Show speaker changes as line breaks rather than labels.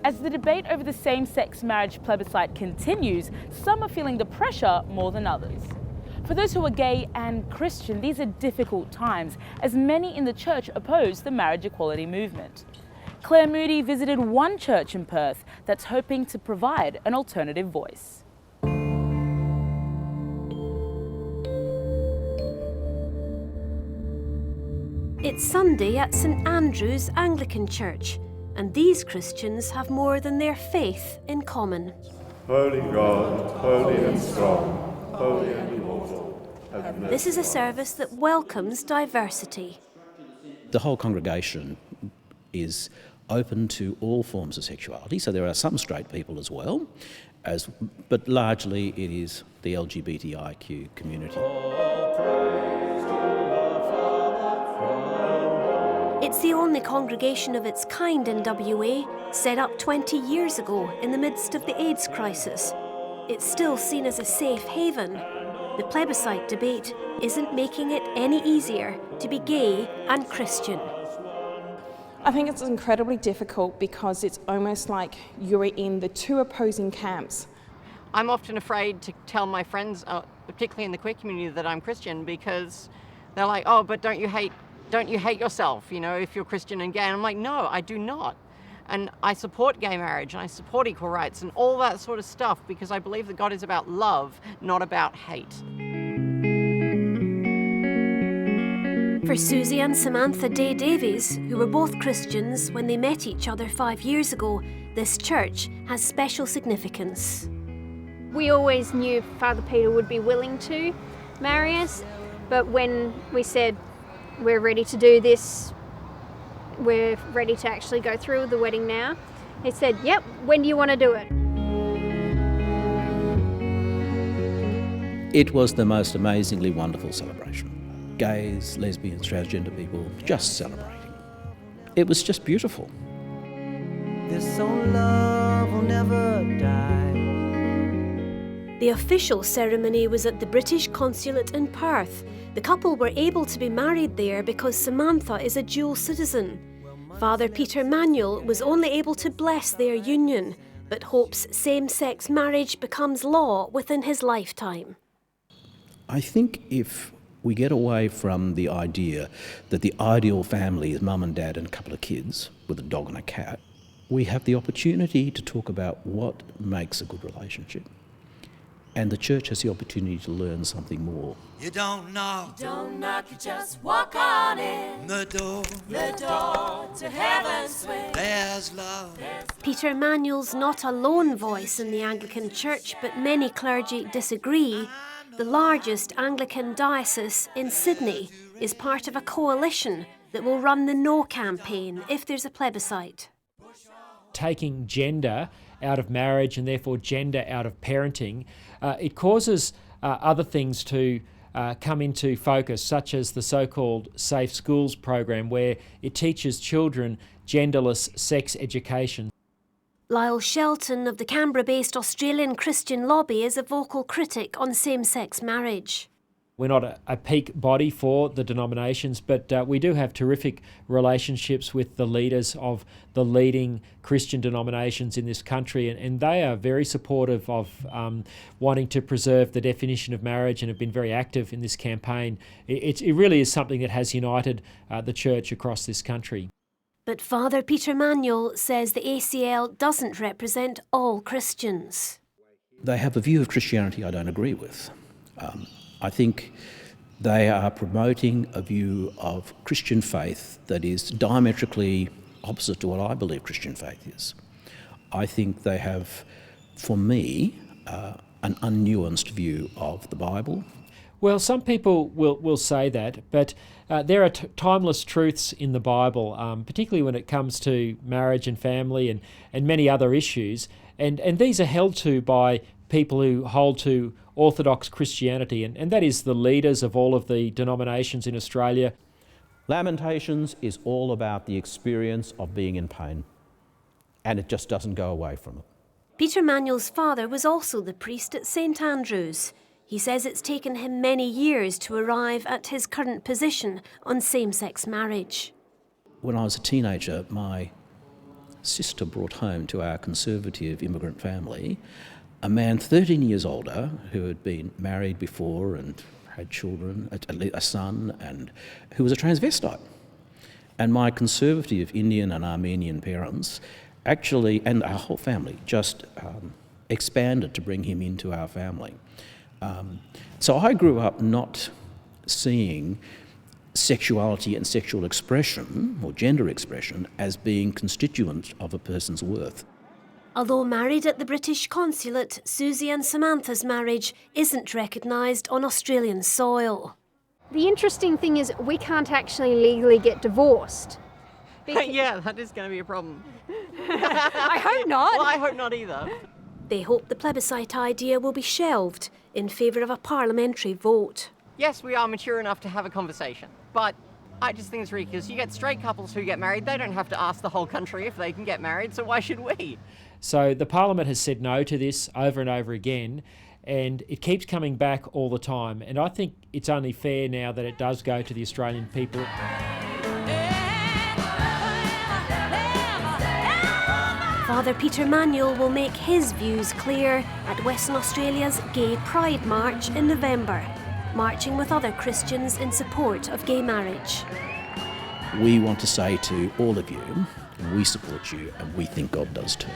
As the debate over the same-sex marriage plebiscite continues, some are feeling the pressure more than others. For those who are gay and Christian, these are difficult times, as many in the church oppose the marriage equality movement. Claire Moody visited one church in Perth that's hoping to provide an alternative voice.
It's Sunday at St Andrew's Anglican Church, and these Christians have more than their faith in common.
Holy God, holy and strong, holy and immortal.
This is a service that welcomes diversity.
The whole congregation is open to all forms of sexuality, so there are some straight people as well, but largely it is the LGBTIQ community.
It's the only congregation of its kind in WA, set up 20 years ago in the midst of the AIDS crisis. It's still seen as a safe haven. The plebiscite debate isn't making it any easier to be gay and Christian.
I think it's incredibly difficult because it's almost like you're in the two opposing camps.
I'm often afraid to tell my friends, particularly in the queer community, that I'm Christian, because they're like, oh, but don't you hate yourself, if you're Christian and gay? And I'm like, no, I do not. And I support gay marriage and I support equal rights and all that sort of stuff because I believe that God is about love, not about hate.
For Susie and Samantha Day Davies, who were both Christians when they met each other 5 years ago, this church has special significance.
We always knew Father Peter would be willing to marry us, but when we said we're ready to do this, we're ready to actually go through with the wedding now, he said, yep, when do you want to do it?
It was the most amazingly wonderful celebration. Gays, lesbians, transgender people, just celebrating. It was just beautiful.
This old love will never die.
The official ceremony was at the British Consulate in Perth. The couple were able to be married there because Samantha is a dual citizen. Father Peter Manuel was only able to bless their union, but hopes same-sex marriage becomes law within his lifetime.
I think if we get away from the idea that the ideal family is mum and dad and a couple of kids with a dog and a cat, we have the opportunity to talk about what makes a good relationship. And the church has the opportunity to learn something more.
You don't knock,
you just walk on in.
The door
to heaven's swing.
There's love.
Peter Manuel's not a lone voice in the Anglican Church, but many clergy disagree. The largest Anglican diocese in Sydney is part of a coalition that will run the No campaign if there's a plebiscite.
Taking gender out of marriage and therefore gender out of parenting, it causes other things to come into focus, such as the so-called Safe Schools program, where it teaches children genderless sex education.
Lyle Shelton of the Canberra-based Australian Christian Lobby is a vocal critic on same-sex marriage.
We're not a peak body for the denominations, but we do have terrific relationships with the leaders of the leading Christian denominations in this country, and they are very supportive of wanting to preserve the definition of marriage and have been very active in this campaign. It really is something that has united the church across this country.
But Father Peter Manuel says the ACL doesn't represent all Christians.
They have a view of Christianity I don't agree with. I think they are promoting a view of Christian faith that is diametrically opposite to what I believe Christian faith is. I think they have, for me, an unnuanced view of the Bible.
Well, some people will say that, but there are timeless truths in the Bible, particularly when it comes to marriage and family and many other issues, and these are held to by people who hold to Orthodox Christianity, and that is the leaders of all of the denominations in Australia.
Lamentations is all about the experience of being in pain, and it just doesn't go away from it.
Peter Manuel's father was also the priest at St Andrew's. He says it's taken him many years to arrive at his current position on same-sex marriage.
When I was a teenager, my sister brought home to our conservative immigrant family a man 13 years older who had been married before and had children, a son, and who was a transvestite. And my conservative Indian and Armenian parents actually, and our whole family, just expanded to bring him into our family. So I grew up not seeing sexuality and sexual expression, or gender expression, as being constituent of a person's worth.
Although married at the British consulate, Susie and Samantha's marriage isn't recognised on Australian soil.
The interesting thing is we can't actually legally get divorced.
Yeah, that is going to be a problem.
I hope not.
Well, I hope not either.
They hope the plebiscite idea will be shelved in favour of a parliamentary vote.
Yes, we are mature enough to have a conversation, but I just think it's ridiculous. You get straight couples who get married, they don't have to ask the whole country if they can get married, so why should we?
So the Parliament has said no to this over and over again, and it keeps coming back all the time. And I think it's only fair now that it does go to the Australian people.
Father Peter Manuel will make his views clear at Western Australia's Gay Pride March in November, marching with other Christians in support of gay marriage.
We want to say to all of you, we support you and we think God does too.